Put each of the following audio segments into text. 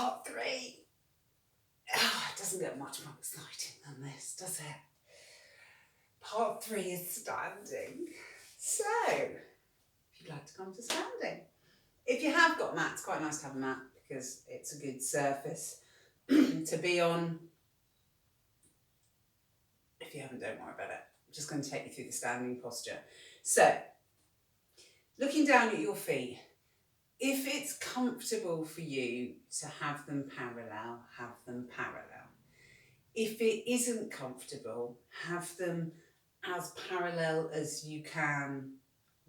Part 3. Oh, it doesn't get much more exciting than this, does it? Part 3 is standing. So, if you'd like to come to standing. If you have got a mat, it's quite nice to have a mat because it's a good surface to be on. If you haven't, don't worry about it. I'm just going to take you through the standing posture. So, looking down at your feet, if it's comfortable for you to have them parallel, have them parallel. If it isn't comfortable, have them as parallel as you can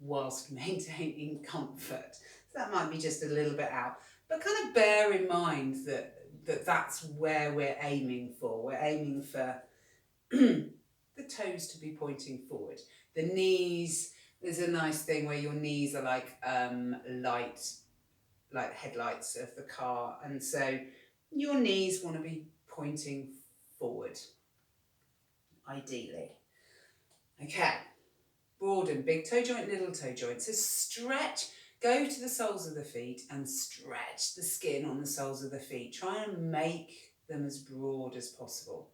whilst maintaining comfort. So that might be just a little bit out, but kind of bear in mind that's where we're aiming for. We're aiming for the toes to be pointing forward. The knees, there's a nice thing where your knees are like headlights of the car, and so your knees want to be pointing forward, ideally. Okay, broaden, big toe joint, little toe joint. So stretch, go to the soles of the feet and stretch the skin on the soles of the feet. Try and make them as broad as possible.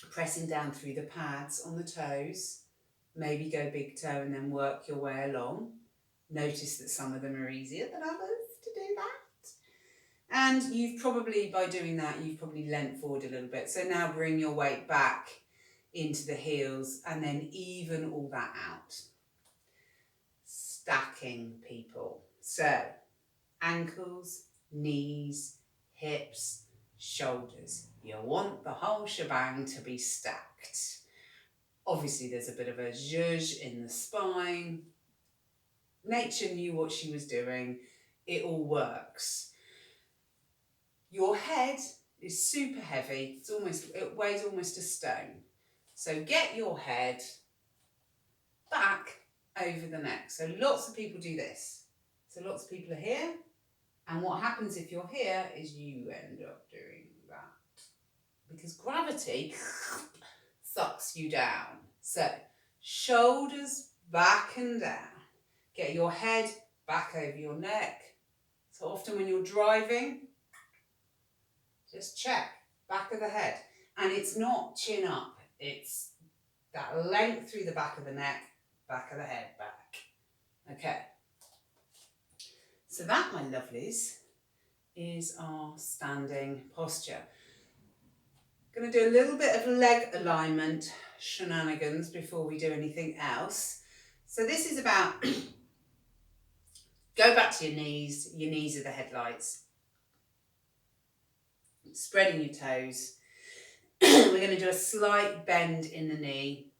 Pressing down through the pads on the toes. Maybe go big toe and then work your way along. Notice that some of them are easier than others to do that. And you've probably, by doing that, you've probably leant forward a little bit. So now bring your weight back into the heels and then even all that out. Stacking, people. So ankles, knees, hips, shoulders. You want the whole shebang to be stacked. Obviously there's a bit of a zhuzh in the spine. Nature knew what she was doing. It all works. Your head is super heavy. It weighs almost a stone. So get your head back over the neck. So lots of people do this. So lots of people are here. And what happens if you're here is you end up doing that. Because gravity sucks you down. So shoulders back and down. Get your head back over your neck. So often when you're driving, just check, back of the head. And it's not chin up, it's that length through the back of the neck, back of the head, back. Okay. So that, my lovelies, is our standing posture. Going to do a little bit of leg alignment shenanigans before we do anything else. So this is about, go back to your knees are the headlights. Spreading your toes. We're going to do a slight bend in the knee.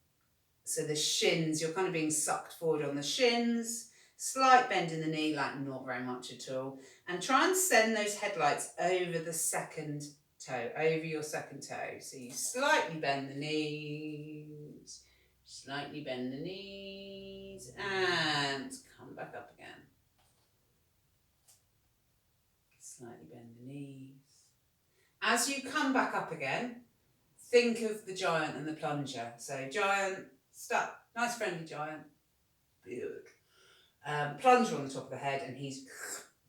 So the shins, you're kind of being sucked forward on the shins. Slight bend in the knee, like not very much at all. And try and send those headlights over the second toe, over your second toe. So you slightly bend the knees, slightly bend the knees, and come back up again. Slightly bend the knees. As you come back up again, think of the giant and the plunger. So giant, stuck, nice friendly giant. Good. Plunger on the top of the head, and he's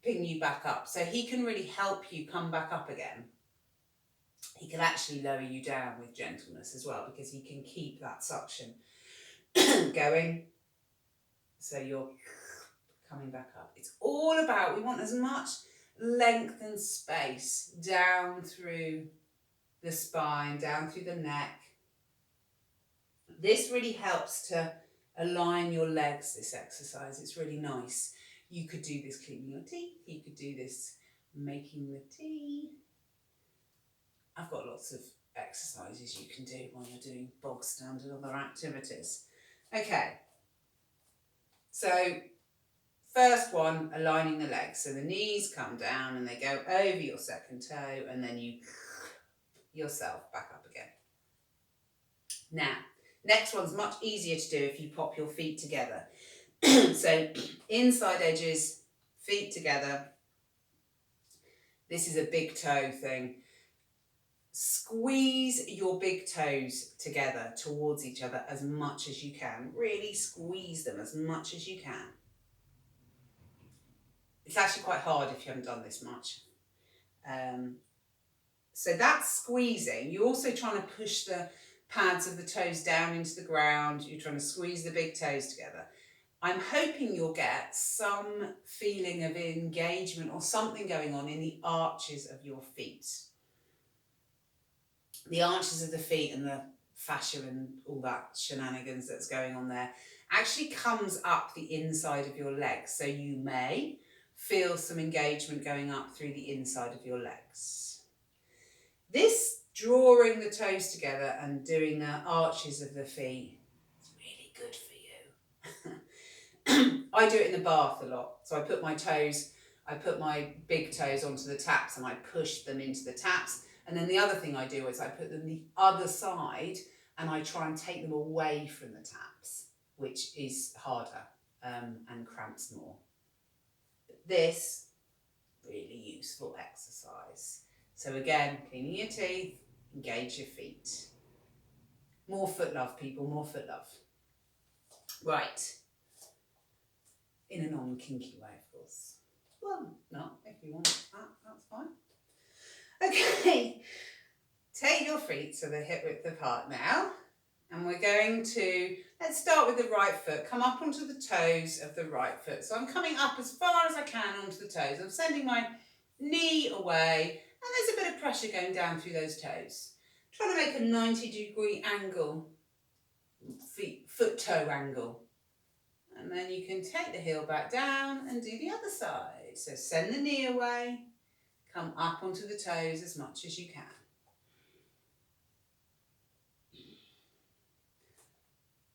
picking you back up. So he can really help you come back up again. He can actually lower you down with gentleness as well, because he can keep that suction going. So you're coming back up. It's all about, we want as much length and space down through the spine, down through the neck. This really helps to align your legs, this exercise. It's really nice. You could do this cleaning your teeth. You could do this making the tea. I've got lots of exercises you can do while you're doing bog standard other activities. Okay. So first one, aligning the legs. So the knees come down and they go over your second toe, and then you yourself back up again. Now, next one's much easier to do if you pop your feet together. So inside edges, feet together. This is a big toe thing. Squeeze your big toes together towards each other as much as you can. Really squeeze them as much as you can. It's actually quite hard if you haven't done this much. So that's squeezing. You're also trying to push the pads of the toes down into the ground. You're trying to squeeze the big toes together. I'm hoping you'll get some feeling of engagement or something going on in the arches of your feet. The arches of the feet and the fascia and all that shenanigans that's going on there actually comes up the inside of your legs. So you may feel some engagement going up through the inside of your legs. This drawing the toes together and doing the arches of the feet is really good for you. I do it in the bath a lot. So I put my big toes onto the taps and I push them into the taps. And then the other thing I do is I put them the other side and I try and take them away from the taps, which is harder and cramps more. But this, really useful exercise. So again, cleaning your teeth, engage your feet. More foot love, people, more foot love. Right. In a non-kinky way, of course. Well, no, if you want that, that's fine. Okay, take your feet so they're hip width apart now. And we're going to, let's start with the right foot. Come up onto the toes of the right foot. So I'm coming up as far as I can onto the toes. I'm sending my knee away, and there's a bit of pressure going down through those toes. Trying to make a 90-degree angle, foot-toe angle. And then you can take the heel back down and do the other side. So send the knee away, come up onto the toes as much as you can.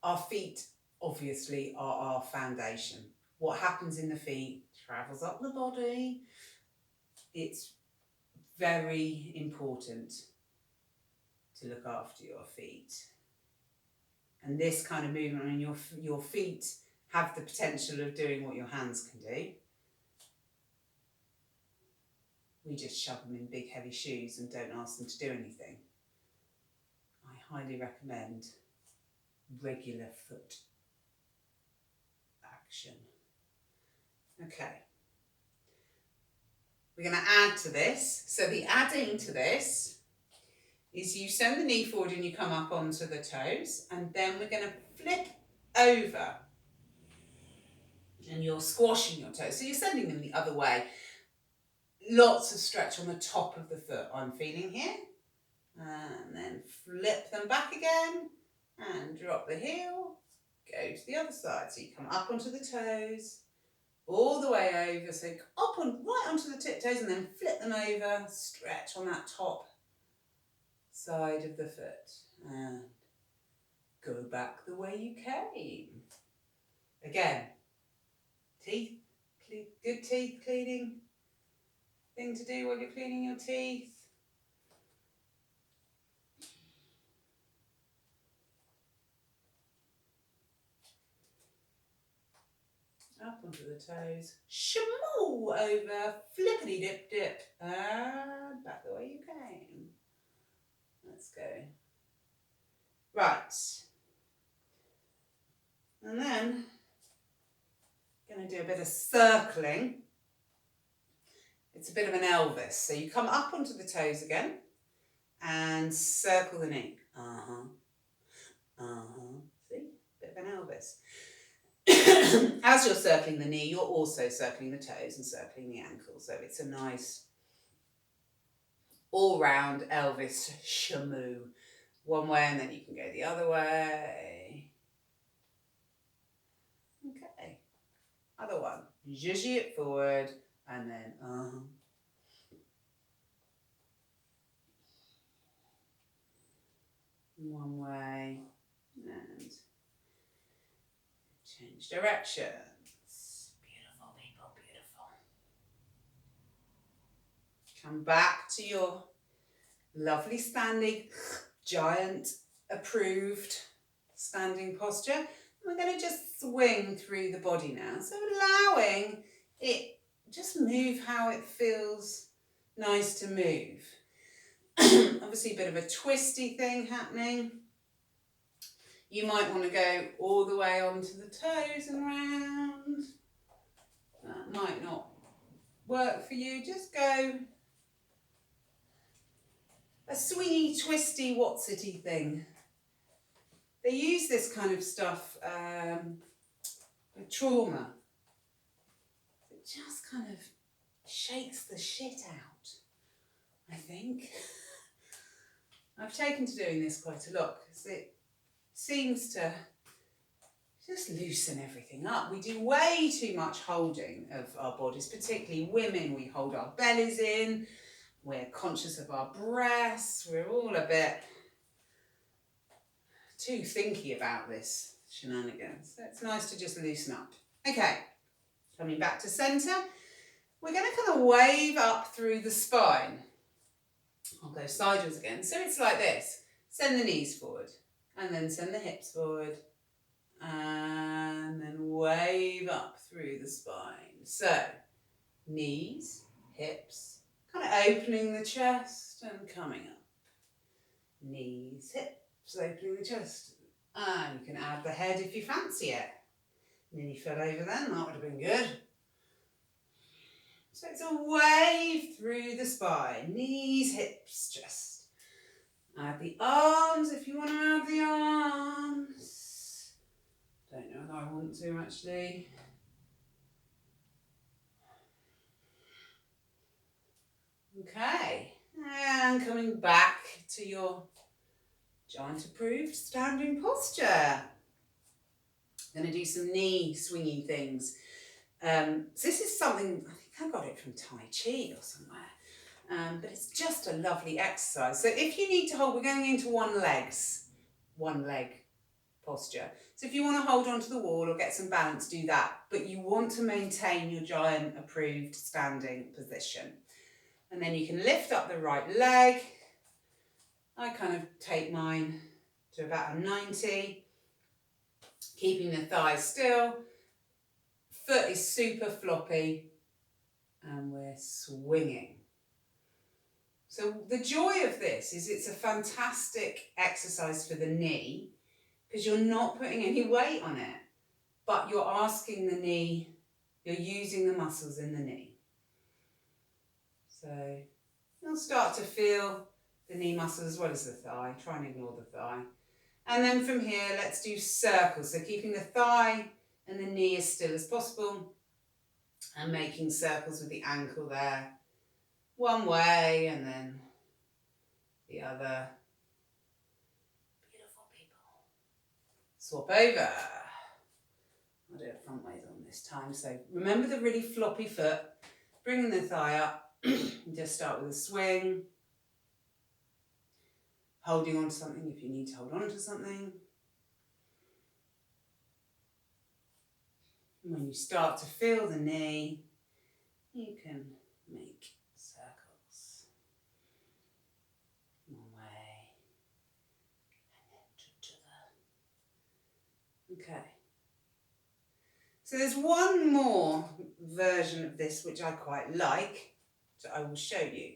Our feet, obviously, are our foundation. What happens in the feet travels up the body. It's very important to look after your feet. And this kind of movement, I mean, your feet have the potential of doing what your hands can do. We just shove them in big heavy shoes and don't ask them to do anything. I highly recommend regular foot action. Okay. We're going to add to this. So the adding to this is you send the knee forward and you come up onto the toes, and then we're going to flip over and you're squashing your toes. So you're sending them the other way. Lots of stretch on the top of the foot I'm feeling here. And then flip them back again and drop the heel. Go to the other side. So you come up onto the toes, all the way over. So up and right onto the tiptoes and then flip them over. Stretch on that top side of the foot. And go back the way you came. Again, teeth, good teeth cleaning thing to do while you're cleaning your teeth. Up onto the toes, shamoo over, flippity dip dip, and back the way you came. Let's go. Right. And then, going to do a bit of circling. It's a bit of an Elvis. So you come up onto the toes again and circle the knee. See? Bit of an Elvis. As you're circling the knee, you're also circling the toes and circling the ankles. So it's a nice all-round Elvis shamoo. One way and then you can go the other way. Okay. Other one. Zhuzhy it forward and then one way and change directions. Beautiful, people, beautiful. Come back to your lovely standing, giant approved standing posture. We're going to just swing through the body now. So allowing it, just move how it feels nice to move. Obviously a bit of a twisty thing happening. You might want to go all the way onto the toes and round. That might not work for you, just go a swingy, twisty, what's-it-y thing. They use this kind of stuff with trauma. It just kind of shakes the shit out, I think. I've taken to doing this quite a lot because it seems to just loosen everything up. We do way too much holding of our bodies, particularly women. We hold our bellies in, we're conscious of our breasts, we're all a bit too thinky about this shenanigans. So it's nice to just loosen up. Okay, coming back to centre, we're going to kind of wave up through the spine. I'll go sideways again. So it's like this. Send the knees forward and then send the hips forward and then wave up through the spine. So knees, hips, kind of opening the chest and coming up. Knees, hips, opening the chest. And you can add the head if you fancy it. Nearly fell over then, that would have been good. So it's a wave through the spine, knees, hips, chest. Add the arms if you want to add the arms. Don't know if I want to actually. Okay, and coming back to your giant approved standing posture. Going to do some knee swinging things. So this is something, I think I got it from Tai Chi or somewhere, but it's just a lovely exercise. So if you need to hold, we're going into one leg posture. So if you want to hold onto the wall or get some balance, do that. But you want to maintain your giant approved standing position. And then you can lift up the right leg. I kind of take mine to about a 90, keeping the thighs still. Foot is super floppy and we're swinging. So the joy of this is it's a fantastic exercise for the knee because you're not putting any weight on it, but you're asking the knee, you're using the muscles in the knee. So you'll start to feel the knee muscles as well as the thigh. Try and ignore the thigh. And then from here, let's do circles. So keeping the thigh and the knee as still as possible and making circles with the ankle there. One way and then the other. Beautiful people. Swap over. I'll do it front ways on this time. So remember the really floppy foot, bringing the thigh up. Just start with a swing. Holding on to something if you need to hold on to something. When you start to feel the knee, you can make circles. One way and then to the. Okay. So there's one more version of this which I quite like, so I will show you.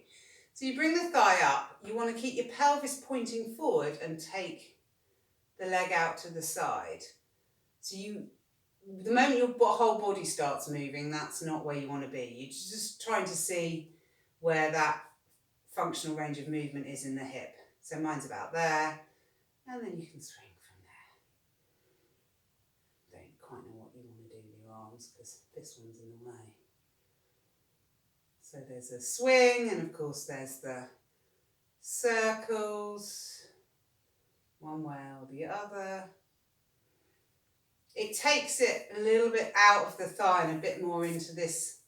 So you bring the thigh up, you want to keep your pelvis pointing forward and take the leg out to the side. So the moment your whole body starts moving, that's not where you want to be. You're just trying to see where that functional range of movement is in the hip. So mine's about there, and then you can swing from there. Don't quite know what you want to do with your arms because this one's in the way. So there's a swing, and of course there's the circles, one way or the other. It takes it a little bit out of the thigh and a bit more into this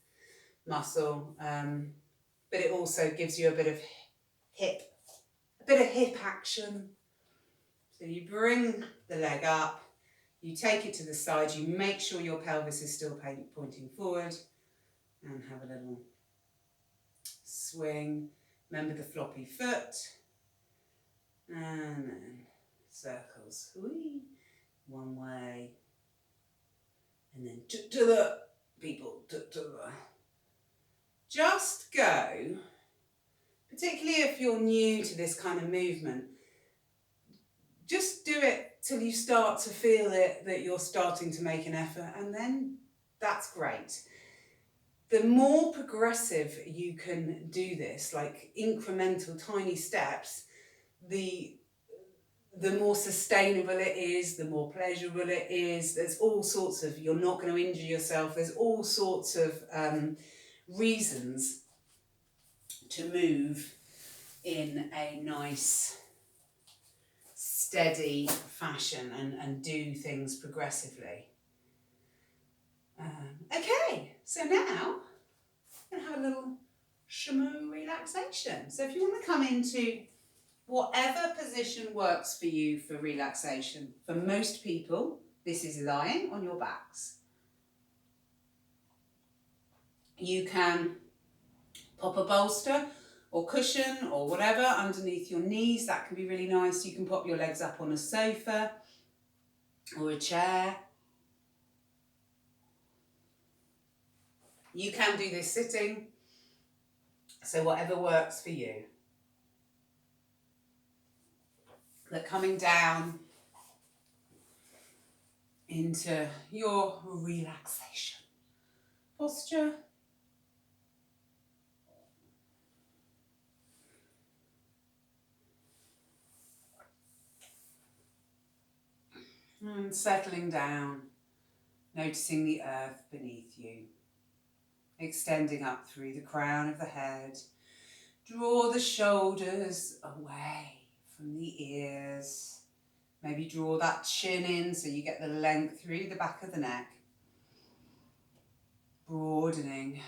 muscle, but it also gives you a bit of hip action. So you bring the leg up, you take it to the side, you make sure your pelvis is still pointing forward, and have a little swing. Remember the floppy foot, and then circles. Whee. One way. And then to the people, to the. Just go, particularly if you're new to this kind of movement, just do it till you start to feel it, that you're starting to make an effort, and then that's great. the more progressive you can do this, like incremental tiny steps, the more sustainable it is, the more pleasurable it is. There's all sorts of, you're not going to injure yourself. There's all sorts of reasons to move in a nice, steady fashion and do things progressively. Okay, so now we're going to have a little chameau relaxation. So if you want to come into whatever position works for you for relaxation. For most people, this is lying on your backs. You can pop a bolster or cushion or whatever underneath your knees. That can be really nice. You can pop your legs up on a sofa or a chair. You can do this sitting. So whatever works for you. But coming down into your relaxation posture. And settling down, noticing the earth beneath you, extending up through the crown of the head. Draw the shoulders away from the ears. Maybe draw that chin in so you get the length through the back of the neck. Broadening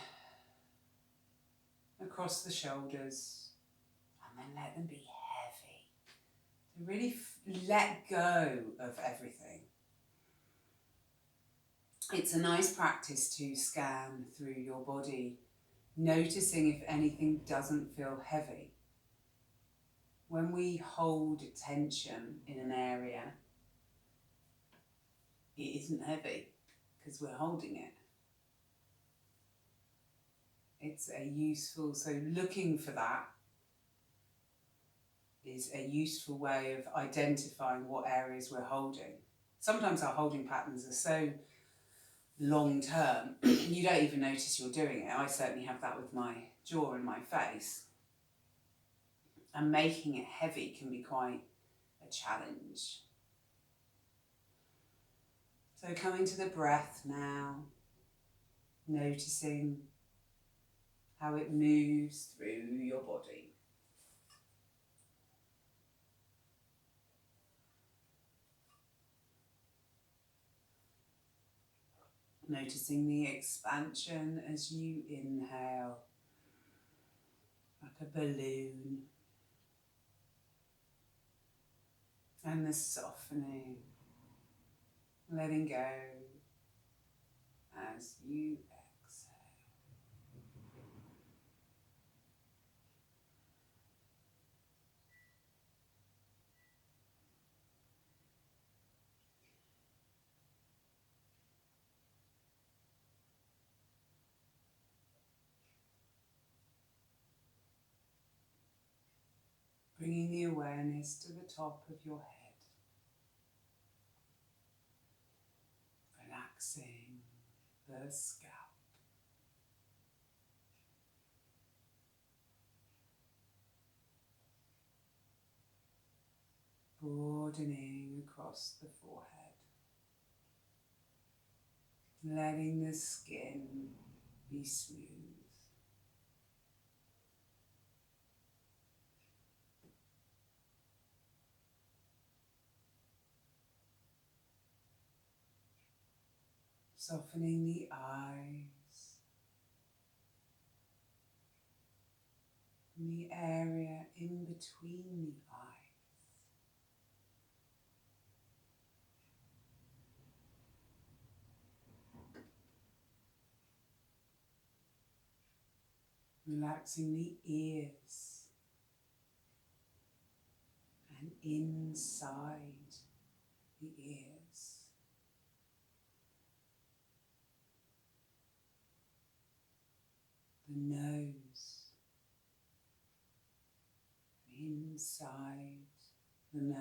across the shoulders, and then let them be heavy. So really let go of everything. It's a nice practice to scan through your body, noticing if anything doesn't feel heavy. When we hold tension in an area, it isn't heavy because we're holding it. It's a useful, so looking for that is a useful way of identifying what areas we're holding. Sometimes our holding patterns are so long term, you don't even notice you're doing it. I certainly have that with my jaw and my face. And making it heavy can be quite a challenge. So coming to the breath now, noticing how it moves through your body. Noticing the expansion as you inhale, like a balloon. And the softening, letting go as you exhale. Bringing the awareness to the top of your head. Relaxing the scalp. Broadening across the forehead. Letting the skin be smooth. Softening the eyes, and the area in between the eyes. Relaxing the ears and inside the ears. The nose, inside the nose.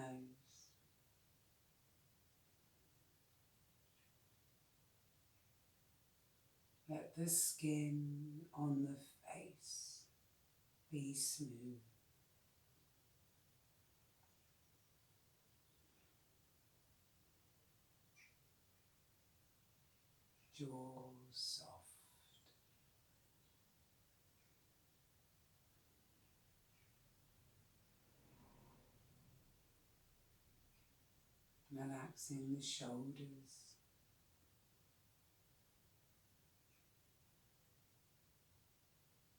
Let Let the skin on the face be smooth. Jaw soft. Relaxing the shoulders.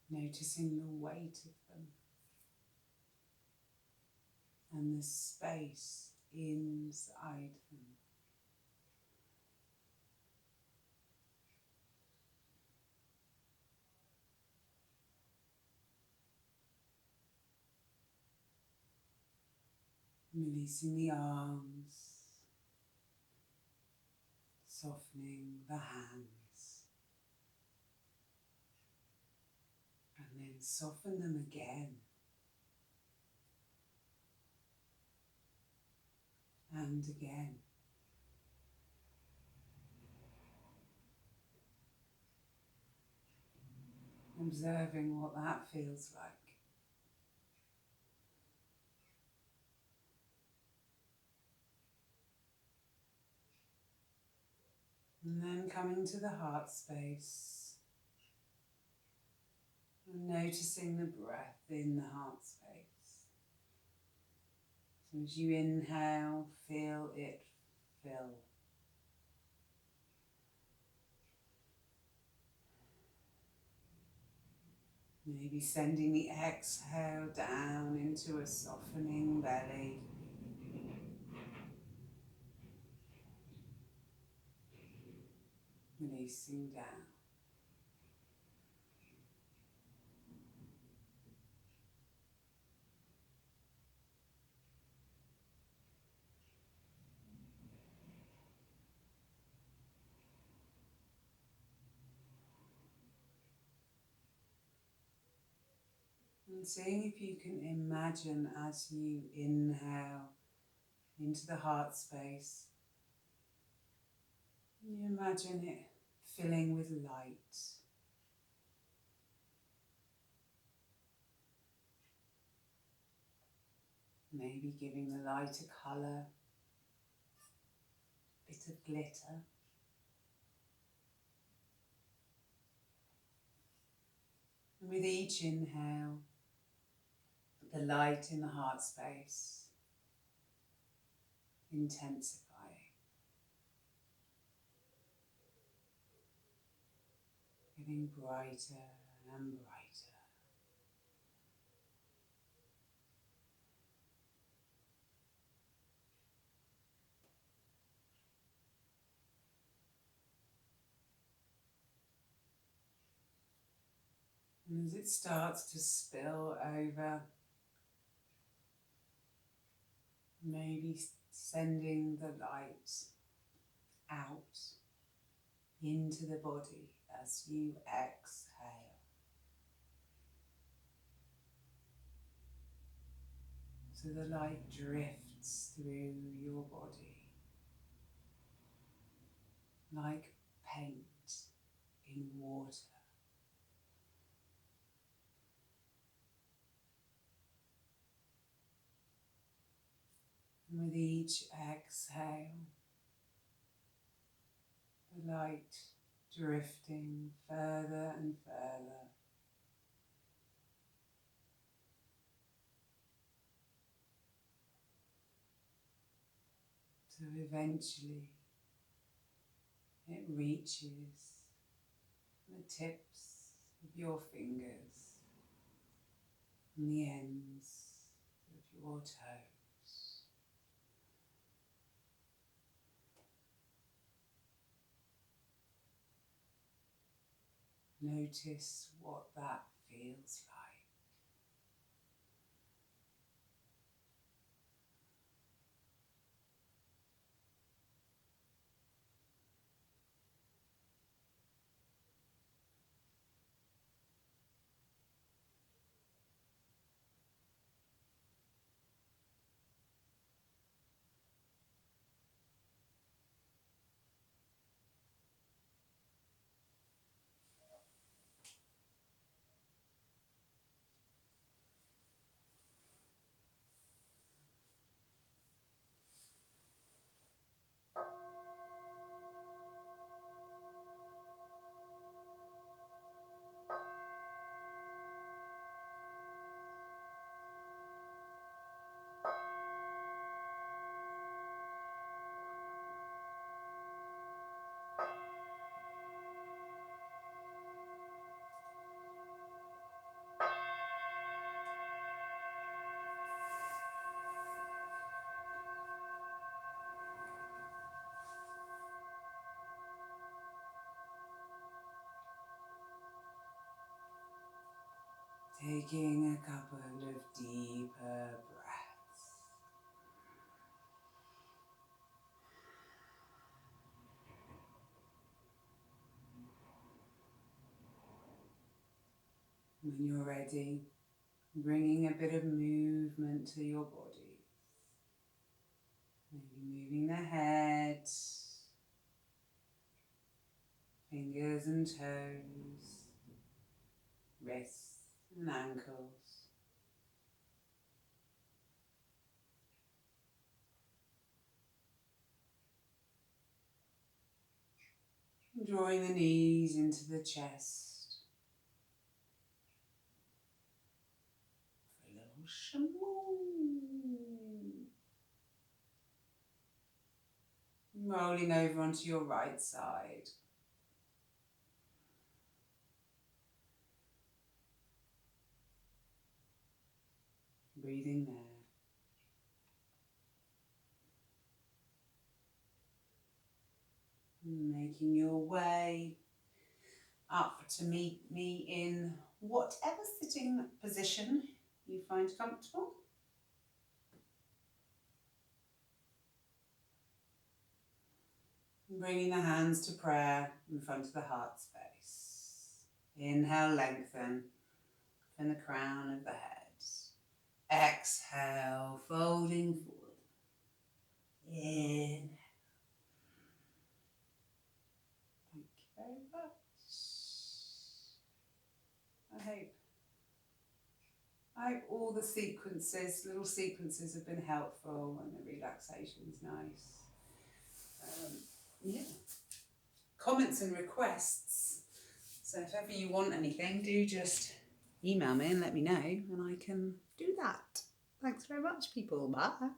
Noticing the weight of them and the space inside them. Releasing the arms, softening the hands, and then soften them again. And again. Observing what that feels like. And then coming to the heart space and noticing the breath in the heart space. So as you inhale, feel it fill. Maybe sending the exhale down into a softening belly. Releasing down. And seeing if you can imagine as you inhale into the heart space, you imagine it filling with light. Maybe giving the light a colour, bit of glitter. And with each inhale, the light in the heart space intensifying. Getting brighter and brighter. And as it starts to spill over, maybe sending the light out into the body as you exhale. So the light drifts through your body like paint in water. And with each exhale, the light drifting further and further. So eventually it reaches the tips of your fingers and the ends of your toes. Notice what that feels like. Taking a couple of deeper breaths. When you're ready, bringing a bit of movement to your body. Maybe moving the head, fingers and toes, wrists and ankles. Drawing the knees into the chest. For a little shamoo. Rolling over onto your right side. Breathing there. Making your way up to meet me in whatever sitting position you find comfortable. Bringing the hands to prayer in front of the heart space. Inhale, lengthen from the crown of the head. Exhale, folding forward. Inhale. Thank you very much. I hope all the little sequences have been helpful and the relaxation is nice. Yeah. Comments and requests. So if ever you want anything, do just email me and let me know and I can do that. Thanks very much, people. Bye.